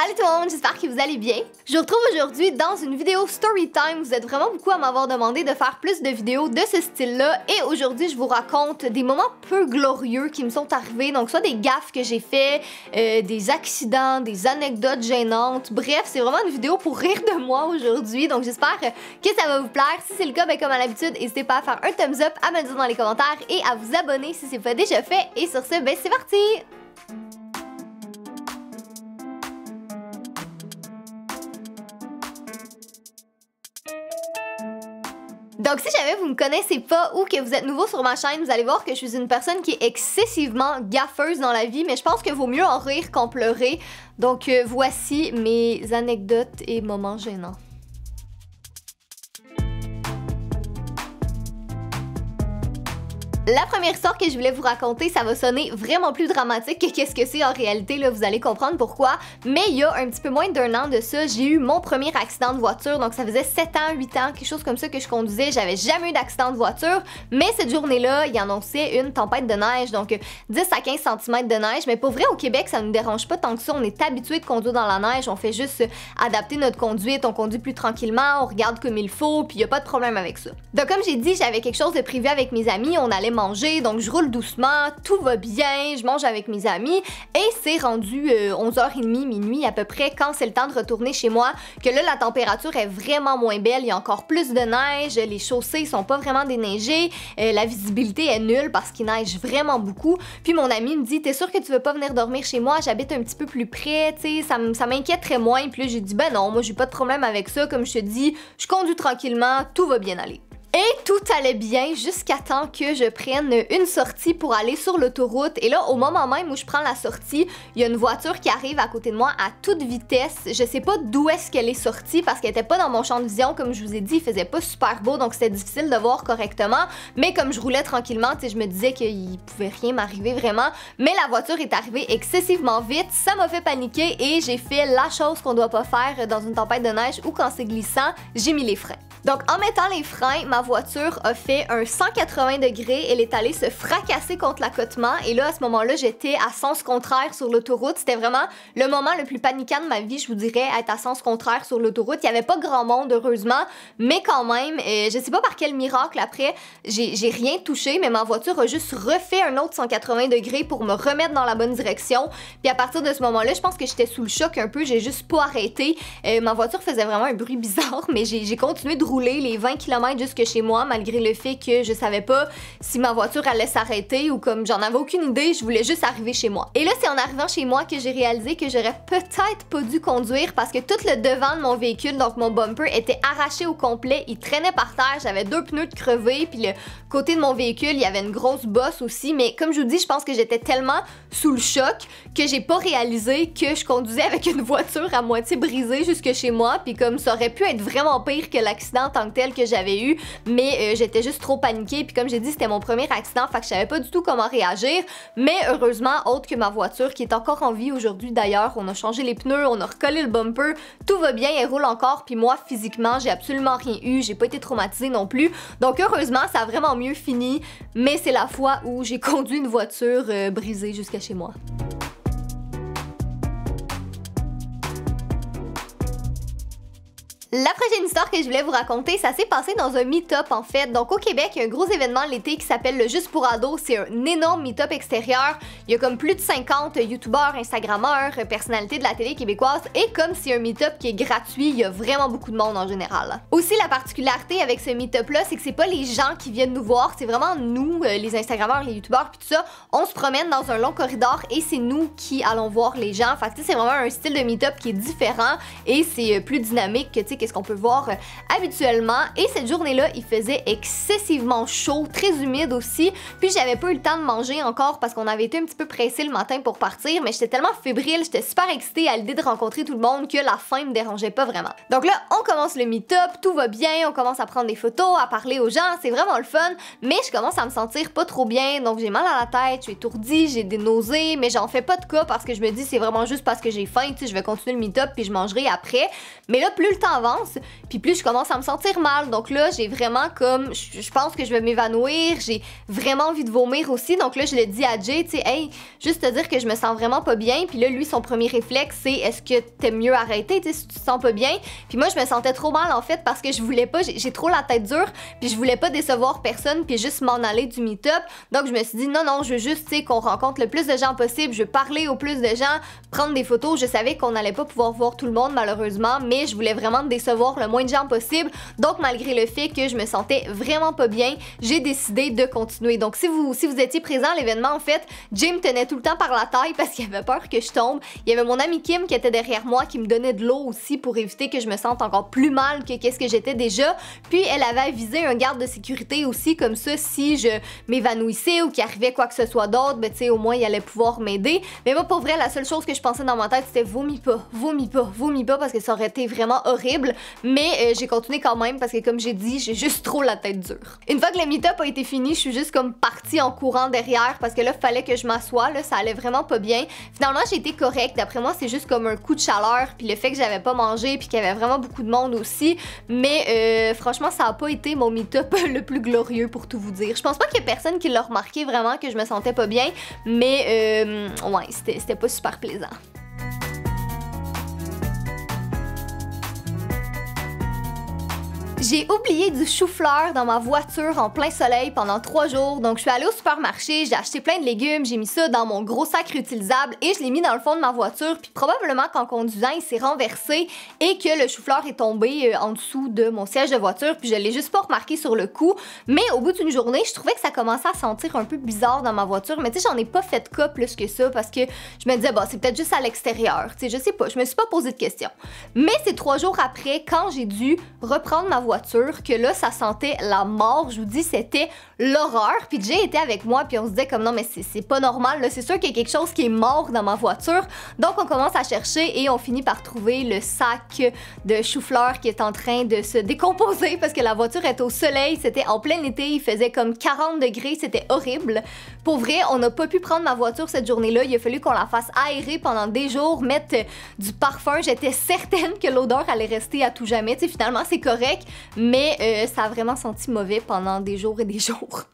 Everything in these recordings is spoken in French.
Allô tout le monde, j'espère que vous allez bien. Je vous retrouve aujourd'hui dans une vidéo Storytime. Vous êtes vraiment beaucoup à m'avoir demandé de faire plus de vidéos de ce style-là. Et aujourd'hui, je vous raconte des moments peu glorieux qui me sont arrivés. Donc soit des gaffes que j'ai fait, des accidents, des anecdotes gênantes. Bref, c'est vraiment une vidéo pour rire de moi aujourd'hui. Donc j'espère que ça va vous plaire. Si c'est le cas, ben, comme à l'habitude, n'hésitez pas à faire un thumbs up, à me le dire dans les commentaires et à vous abonner si c'est pas déjà fait. Et sur ce, ben c'est parti! Donc si jamais vous me connaissez pas ou que vous êtes nouveau sur ma chaîne, vous allez voir que je suis une personne qui est excessivement gaffeuse dans la vie, mais je pense que vaut mieux en rire qu'en pleurer. Donc voici mes anecdotes et moments gênants. La première histoire que je voulais vous raconter, ça va sonner vraiment plus dramatique que qu'est-ce que c'est en réalité, là, vous allez comprendre pourquoi. Mais il y a un petit peu moins d'un an de ça, j'ai eu mon premier accident de voiture, donc ça faisait 7 ans, 8 ans, quelque chose comme ça que je conduisais, j'avais jamais eu d'accident de voiture, mais cette journée-là, il annonçait une tempête de neige, donc 10 à 15 cm de neige, mais pour vrai, au Québec, ça nous dérange pas tant que ça, on est habitué de conduire dans la neige, on fait juste adapter notre conduite, on conduit plus tranquillement, on regarde comme il faut, puis il y a pas de problème avec ça. Donc comme j'ai dit, j'avais quelque chose de prévu avec mes amis, on allait manger, donc je roule doucement, tout va bien, je mange avec mes amis et c'est rendu 11h30, minuit à peu près quand c'est le temps de retourner chez moi que là la température est vraiment moins belle, il y a encore plus de neige, les chaussées sont pas vraiment déneigées, la visibilité est nulle parce qu'il neige vraiment beaucoup. Puis mon ami me dit t'es sûr que tu veux pas venir dormir chez moi, j'habite un petit peu plus près, tu sais, ça m'inquièterait moins. Puis là j'ai dit ben non, moi j'ai pas de problème avec ça, comme je te dis, je conduis tranquillement, tout va bien aller. Et tout allait bien jusqu'à temps que je prenne une sortie pour aller sur l'autoroute. Et là, au moment même où je prends la sortie, il y a une voiture qui arrive à côté de moi à toute vitesse. Je sais pas d'où est-ce qu'elle est sortie parce qu'elle était pas dans mon champ de vision. Comme je vous ai dit, il faisait pas super beau, donc c'était difficile de voir correctement. Mais comme je roulais tranquillement, tu sais, je me disais qu'il pouvait rien m'arriver vraiment. Mais la voiture est arrivée excessivement vite. Ça m'a fait paniquer et j'ai fait la chose qu'on doit pas faire dans une tempête de neige ou quand c'est glissant, j'ai mis les freins. Donc en mettant les freins, ma voiture a fait un 180 degrés, elle est allée se fracasser contre l'accotement et là à ce moment-là j'étais à sens contraire sur l'autoroute. C'était vraiment le moment le plus paniquant de ma vie, je vous dirais, être à sens contraire sur l'autoroute. Il y avait pas grand monde heureusement, mais quand même, je sais pas par quel miracle après, j'ai rien touché, mais ma voiture a juste refait un autre 180 degrés pour me remettre dans la bonne direction. Puis à partir de ce moment-là, je pense que j'étais sous le choc un peu, j'ai juste pas arrêté. Ma voiture faisait vraiment un bruit bizarre, mais j'ai continué de rouler les 20 km jusque chez moi malgré le fait que je savais pas si ma voiture allait s'arrêter ou comme j'en avais aucune idée, je voulais juste arriver chez moi. Et là c'est en arrivant chez moi que j'ai réalisé que j'aurais peut-être pas dû conduire parce que tout le devant de mon véhicule, donc mon bumper, était arraché au complet, il traînait par terre, j'avais 2 pneus de crevés, puis le côté de mon véhicule, il y avait une grosse bosse aussi, mais comme je vous dis, je pense que j'étais tellement sous le choc que j'ai pas réalisé que je conduisais avec une voiture à moitié brisée jusque chez moi, puis comme ça aurait pu être vraiment pire que l'accident en tant que tel que j'avais eu, mais j'étais juste trop paniquée, puis comme j'ai dit, c'était mon premier accident, fait que je savais pas du tout comment réagir, mais heureusement, autre que ma voiture qui est encore en vie aujourd'hui d'ailleurs, on a changé les pneus, on a recollé le bumper, tout va bien, elle roule encore, puis moi physiquement, j'ai absolument rien eu, j'ai pas été traumatisée non plus, donc heureusement, ça a vraiment mieux fini, mais c'est la fois où j'ai conduit une voiture brisée jusqu'à chez moi. La prochaine histoire que je voulais vous raconter, ça s'est passé dans un meet-up en fait. Donc au Québec, il y a un gros événement l'été qui s'appelle le Juste pour ados. C'est un énorme meet-up extérieur. Il y a comme plus de 50 youtubeurs, instagrammeurs, personnalités de la télé québécoise. Et comme c'est un meet-up qui est gratuit, il y a vraiment beaucoup de monde en général. Aussi, la particularité avec ce meet-up-là, c'est que c'est pas les gens qui viennent nous voir, c'est vraiment nous, les instagrammeurs, les youtubeurs, puis tout ça. On se promène dans un long corridor et c'est nous qui allons voir les gens. Fait que c'est vraiment un style de meet-up qui est différent et c'est plus dynamique que tu sais qu'est-ce qu'on peut voir habituellement. Et cette journée-là, il faisait excessivement chaud, très humide aussi. Puis j'avais pas eu le temps de manger encore parce qu'on avait été un petit peu pressé le matin pour partir, mais j'étais tellement fébrile, j'étais super excitée à l'idée de rencontrer tout le monde que la faim me dérangeait pas vraiment. Donc là, on commence le meet-up, tout va bien, on commence à prendre des photos, à parler aux gens, c'est vraiment le fun, mais je commence à me sentir pas trop bien, donc j'ai mal à la tête, je suis étourdie, j'ai des nausées, mais j'en fais pas de cas parce que je me dis c'est vraiment juste parce que j'ai faim, tu sais, je vais continuer le meet-up puis je mangerai après. Mais là, plus le temps avance, puis plus je commence à me sentir mal. Donc là, j'ai vraiment comme, je pense que je vais m'évanouir, j'ai vraiment envie de vomir aussi. Donc là, je le dis à Jay, tu sais, hey, juste te dire que je me sens vraiment pas bien. Puis là, lui, son premier réflexe, c'est est-ce que t'aimes mieux arrêter, tu sais, si tu te sens pas bien. Puis moi, je me sentais trop mal en fait parce que je voulais pas, j'ai trop la tête dure, puis je voulais pas décevoir personne, puis juste m'en aller du meet-up. Donc je me suis dit non, je veux juste, tu sais, qu'on rencontre le plus de gens possible, je veux parler au plus de gens, prendre des photos. Je savais qu'on allait pas pouvoir voir tout le monde malheureusement, mais je voulais vraiment décevoir le moins de gens possible. Donc malgré le fait que je me sentais vraiment pas bien, j'ai décidé de continuer. Donc si vous étiez présent à l'événement, en fait, Jay me tenait tout le temps par la taille parce qu'il avait peur que je tombe. Il y avait mon amie Kim qui était derrière moi qui me donnait de l'eau aussi pour éviter que je me sente encore plus mal que qu'est-ce que j'étais déjà. Puis elle avait avisé un garde de sécurité aussi, comme ça si je m'évanouissais ou qu'il arrivait quoi que ce soit d'autre, ben tu sais, au moins il allait pouvoir m'aider. Mais moi pour vrai, la seule chose que je pensais dans ma tête c'était vomis pas parce que ça aurait été vraiment horrible. Mais j'ai continué quand même parce que comme j'ai dit, j'ai juste trop la tête dure. Une fois que le meet-up a été fini, je suis juste comme partie en courant derrière parce que là fallait que je m'assoie, là ça allait vraiment pas bien. Finalement j'ai été correcte, d'après moi c'est juste comme un coup de chaleur puis le fait que j'avais pas mangé puis qu'il y avait vraiment beaucoup de monde aussi. Mais franchement ça a pas été mon meet-up le plus glorieux pour tout vous dire. Je pense pas qu'il y ait personne qui l'a remarqué vraiment que je me sentais pas bien, mais ouais, c'était pas super plaisant. J'ai oublié du chou-fleur dans ma voiture en plein soleil pendant 3 jours, donc je suis allée au supermarché, j'ai acheté plein de légumes, j'ai mis ça dans mon gros sac réutilisable et je l'ai mis dans le fond de ma voiture, puis probablement qu'en conduisant il s'est renversé et que le chou-fleur est tombé en dessous de mon siège de voiture, puis je l'ai juste pas remarqué sur le coup, mais au bout d'une journée, je trouvais que ça commençait à sentir un peu bizarre dans ma voiture, mais tu sais, j'en ai pas fait cas plus que ça parce que je me disais, bah c'est peut-être juste à l'extérieur, tu sais, je sais pas, je me suis pas posé de questions. Mais c'est 3 jours après, quand j'ai dû reprendre ma voiture, que là ça sentait la mort, je vous dis c'était l'horreur. Puis Jay était avec moi puis on se disait comme non mais c'est pas normal là, c'est sûr qu'il y a quelque chose qui est mort dans ma voiture. Donc on commence à chercher et on finit par trouver le sac de chou-fleur qui est en train de se décomposer parce que la voiture est au soleil, c'était en plein été, il faisait comme 40 degrés, c'était horrible. Pour vrai, on n'a pas pu prendre ma voiture cette journée-là, il a fallu qu'on la fasse aérer pendant des jours, mettre du parfum, j'étais certaine que l'odeur allait rester à tout jamais, tu sais finalement c'est correct. Mais ça a vraiment senti mauvais pendant des jours et des jours.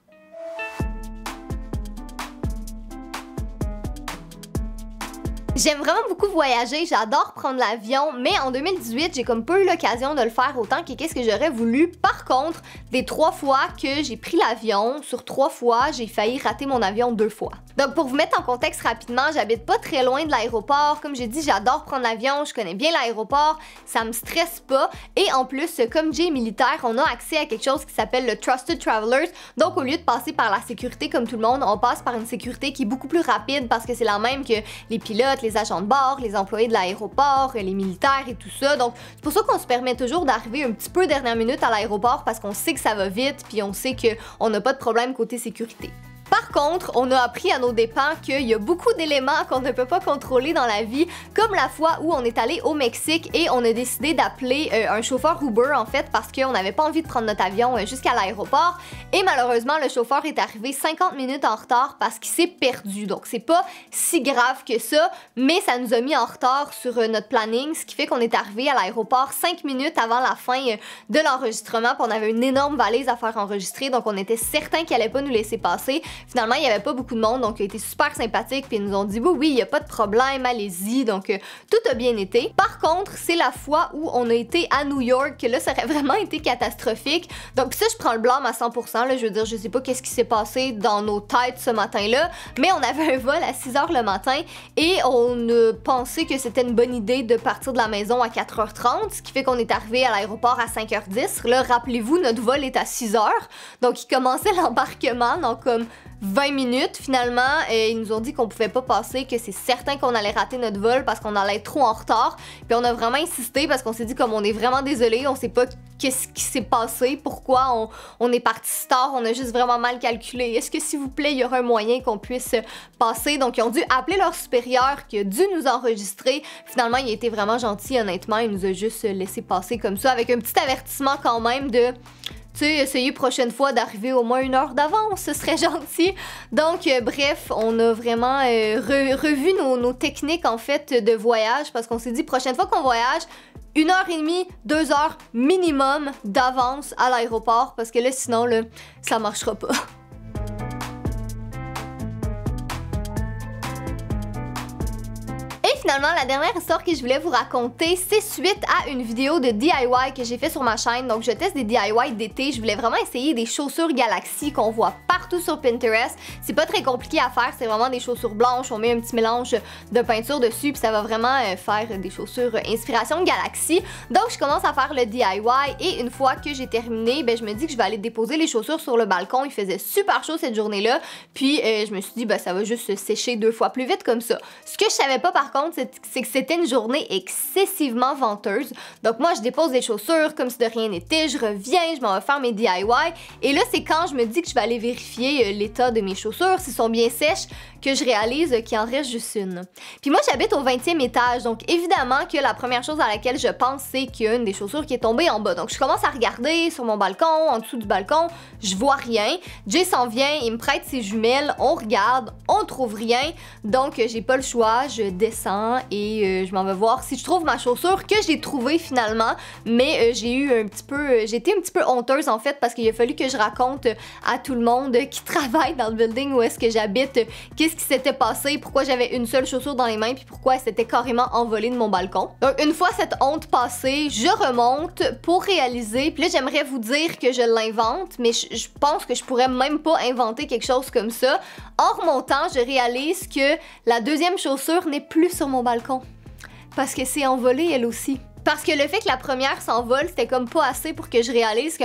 J'aime vraiment beaucoup voyager, j'adore prendre l'avion, mais en 2018, j'ai comme pas eu l'occasion de le faire autant que qu'est-ce que j'aurais voulu. Par contre, des 3 fois que j'ai pris l'avion, sur 3 fois, j'ai failli rater mon avion 2 fois. Donc pour vous mettre en contexte rapidement, j'habite pas très loin de l'aéroport. Comme j'ai dit, j'adore prendre l'avion, je connais bien l'aéroport, ça me stresse pas. Et en plus, comme Jay est militaire, on a accès à quelque chose qui s'appelle le Trusted Travelers. Donc au lieu de passer par la sécurité comme tout le monde, on passe par une sécurité qui est beaucoup plus rapide parce que c'est la même que les pilotes, les agents de bord, les employés de l'aéroport, les militaires et tout ça. Donc c'est pour ça qu'on se permet toujours d'arriver un petit peu dernière minute à l'aéroport parce qu'on sait que ça va vite puis on sait qu'on n'a pas de problème côté sécurité. Par contre, on a appris à nos dépens qu'il y a beaucoup d'éléments qu'on ne peut pas contrôler dans la vie, comme la fois où on est allé au Mexique et on a décidé d'appeler un chauffeur Uber en fait parce qu'on n'avait pas envie de prendre notre avion jusqu'à l'aéroport et malheureusement le chauffeur est arrivé 50 minutes en retard parce qu'il s'est perdu. Donc c'est pas si grave que ça, mais ça nous a mis en retard sur notre planning, ce qui fait qu'on est arrivé à l'aéroport 5 minutes avant la fin de l'enregistrement, puis on avait une énorme valise à faire enregistrer, donc on était certain qu'il allait pas nous laisser passer. Finalement, il n'y avait pas beaucoup de monde, donc il a été super sympathique, puis ils nous ont dit oui, il n'y a pas de problème, allez-y, donc tout a bien été. Par contre, c'est la fois où on a été à New York que là, ça aurait vraiment été catastrophique. Donc ça, je prends le blâme à 100%, là, je veux dire, je sais pas qu'est-ce qui s'est passé dans nos têtes ce matin-là, mais on avait un vol à 6h le matin et on a pensé que c'était une bonne idée de partir de la maison à 4h30, ce qui fait qu'on est arrivé à l'aéroport à 5h10. Là, rappelez-vous, notre vol est à 6h, donc il commençait l'embarquement, donc comme 20 minutes finalement, et ils nous ont dit qu'on pouvait pas passer, que c'est certain qu'on allait rater notre vol parce qu'on allait être trop en retard. Puis on a vraiment insisté parce qu'on s'est dit comme on est vraiment désolé, on sait pas qu'est-ce qui s'est passé, pourquoi on est parti si tard, on a juste vraiment mal calculé. Est-ce que s'il vous plaît, il y aura un moyen qu'on puisse passer? Donc ils ont dû appeler leur supérieur qui a dû nous enregistrer. Finalement, il a été vraiment gentil, honnêtement, il nous a juste laissé passer comme ça avec un petit avertissement quand même de tu sais, essayez prochaine fois d'arriver au moins 1 heure d'avance, ce serait gentil. Donc, bref, on a vraiment revu nos techniques, en fait, de voyage, parce qu'on s'est dit, prochaine fois qu'on voyage, 1h30, 2 heures minimum d'avance à l'aéroport, parce que là, sinon, là, ça marchera pas. Finalement, la dernière histoire que je voulais vous raconter, c'est suite à une vidéo de DIY que j'ai fait sur ma chaîne. Donc, je teste des DIY d'été. Je voulais vraiment essayer des chaussures Galaxy qu'on voit partout sur Pinterest. C'est pas très compliqué à faire, c'est vraiment des chaussures blanches. On met un petit mélange de peinture dessus, puis ça va vraiment faire des chaussures inspiration Galaxy. Donc, je commence à faire le DIY et une fois que j'ai terminé, ben, je me dis que je vais aller déposer les chaussures sur le balcon. Il faisait super chaud cette journée-là, puis je me suis dit, ben, ça va juste se sécher 2 fois plus vite comme ça. Ce que je savais pas par contre, c'est que c'était une journée excessivement venteuse. Donc moi, je dépose des chaussures comme si de rien n'était, je reviens, je m'en vais faire mes DIY. Et là, c'est quand je me dis que je vais aller vérifier l'état de mes chaussures, s'ils sont bien sèches, que je réalise qu'il en reste juste une. Puis moi, j'habite au 20e étage, donc évidemment que la première chose à laquelle je pense, c'est qu'il y a une des chaussures qui est tombée en bas. Donc je commence à regarder sur mon balcon, en dessous du balcon, je vois rien. Jay s'en vient, il me prête ses jumelles, on regarde, on trouve rien. Donc j'ai pas le choix, je descends et je m'en vais voir si je trouve ma chaussure que j'ai trouvée finalement. Mais j'ai été un petit peu honteuse en fait parce qu'il a fallu que je raconte à tout le monde qui travaille dans le building où est-ce que j'habite qu'est-ce qui s'était passé, pourquoi j'avais une seule chaussure dans les mains puis pourquoi elle s'était carrément envolée de mon balcon. Donc une fois cette honte passée, je remonte pour réaliser, puis là j'aimerais vous dire que je l'invente, mais je pense que je pourrais même pas inventer quelque chose comme ça. En remontant, je réalise que la deuxième chaussure n'est plus sur mon balcon parce que c'est envolé elle aussi. Parce que le fait que la première s'envole, c'était comme pas assez pour que je réalise que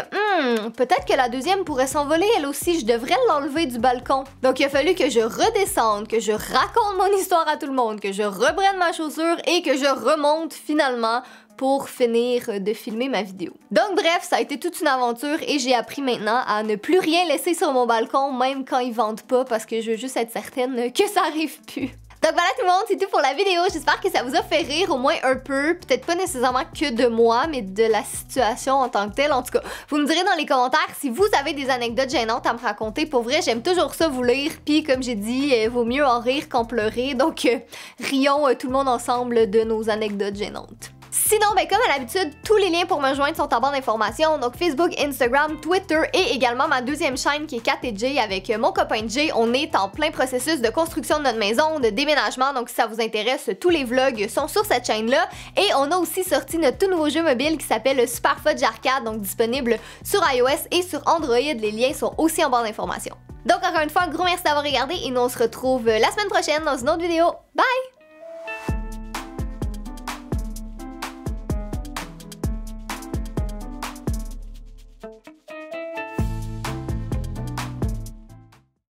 peut-être que la deuxième pourrait s'envoler elle aussi, je devrais l'enlever du balcon. Donc il a fallu que je redescende, que je raconte mon histoire à tout le monde, que je reprenne ma chaussure et que je remonte finalement pour finir de filmer ma vidéo. Donc bref, ça a été toute une aventure et j'ai appris maintenant à ne plus rien laisser sur mon balcon, même quand ils vendent pas, parce que je veux juste être certaine que ça arrive plus. Donc voilà tout le monde, c'est tout pour la vidéo. J'espère que ça vous a fait rire au moins un peu. Peut-être pas nécessairement que de moi, mais de la situation en tant que telle. En tout cas, vous me direz dans les commentaires si vous avez des anecdotes gênantes à me raconter. Pour vrai, j'aime toujours ça vous lire. Puis comme j'ai dit, vaut mieux en rire qu'en pleurer. Donc rions tout le monde ensemble de nos anecdotes gênantes. Sinon, ben comme à l'habitude, tous les liens pour me joindre sont en barre d'informations, donc Facebook, Instagram, Twitter et également ma deuxième chaîne qui est Kat et Jay avec mon copain Jay. On est en plein processus de construction de notre maison, de déménagement, donc si ça vous intéresse, tous les vlogs sont sur cette chaîne-là. Et on a aussi sorti notre tout nouveau jeu mobile qui s'appelle Super Fudge Arcade, donc disponible sur iOS et sur Android. Les liens sont aussi en barre d'informations. Donc encore une fois, un gros merci d'avoir regardé et nous on se retrouve la semaine prochaine dans une autre vidéo. Bye!